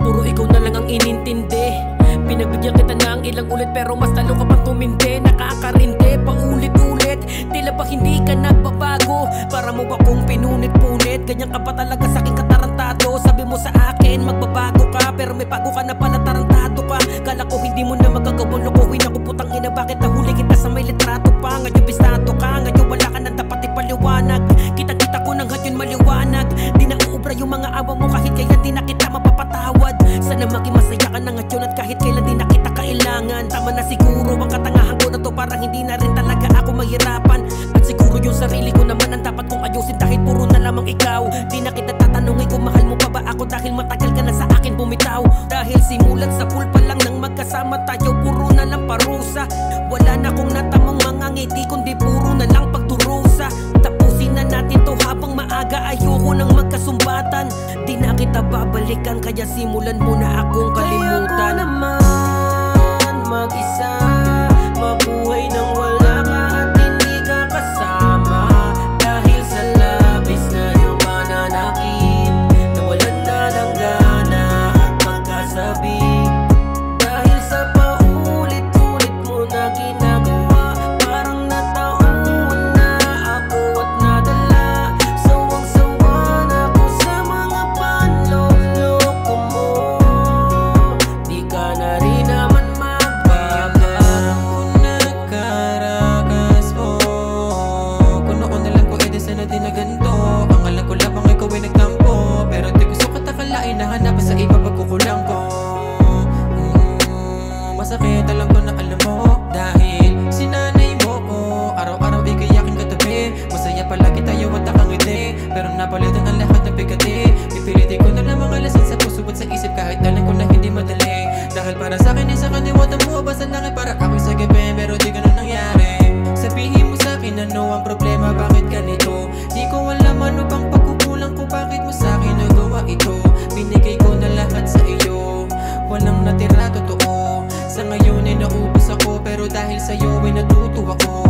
puro ikaw na lang ang inintindi. Pinagbigyan kita ng ilang ulit pero mas lalo ka pang tumindi. Nakakarindi, paulit-ulit, tila ba hindi ka nagbabago? Para mo ba kung pinunit-punit? Ganyan ka ba talaga sa aking katarantado? Sabi mo sa akin magbabago ka, pero may bago ka na pala, tarantado ka. Kala ko hindi mo na magagawang lokohin ako, putang ina, bakit nahuli kita sa may litrato pa? Ngayon bistado ka, ngayon wala ka nang dapat ipaliwanag. Kita-kita ko nang ngayon maliwanag, di na uubra yung mga awa mo kahit kailan di na kita mapapatawad. Sana maging masaya ka na ngayon at kahit kailan di na kita kailangan. Tama na siguro ang katangahan ko na to, parang hindi na rin talaga ako mahirapan. At siguro yung sarili ko naman ang dapat kong ayusin dahil puro na lamang ikaw. Di na kita tatanungin kung mahal mo pa ba ako dahil matagal ka na sa akin bumitaw. Dahil simulat sa pool pa lang nang magkasama tayo, puro na lang parusa. Wala na kong natamong mga ngiti kundi puro na lang pagdurusa. Tapusin na natin to habang maaga, ayoko nang magkasumbatan. Di na kita babalikan kaya simulan mo na akong kalimutan. Kaya ko naman mag-isa, mabuhay nang wala ka at hindi ka kasama. Dahil sa labis na iyong mananakit, nawalan na ng gana at magkasabik. Dahil sa paulit-ulit mo na ginagawa, parang natauhan na ako at nadala. Sawang-sawa na ako sa mga panloloko mo. Di ka na rin naman magbabago. Kung nagkaragas mo, kung noon na lang ko sana din na ganito. Ang alam ko lamang ikaw ay nagtampo, pero di gusto ko takalain na hanap sa iba pagkukulang ko. Masakit alam ko na alam mo, dahil sinanay mo ko araw-araw ikay aking katabi. Masaya palagi tayo at nakangiti, pero napalitan ang lahat ng bigati. Pipilitin ko na lamang alasan sa puso at sa isip, kahit alam ko na hindi madali. Dahil para sa akin ay sa kaniwatan mo ba sa langit, para ako'y sa gabi, pero di ganun nangyari. Sabihin mo sa akin ano ang problema, bakit ganito? Di ko alam ano bang pagkukulang ko, bakit mo sa akin nagawa ito? Binigay ko na lahat sa iyo, walang natira totoo. Sa ngayon ay naubos ako, pero dahil sa'yo ay natuto ako.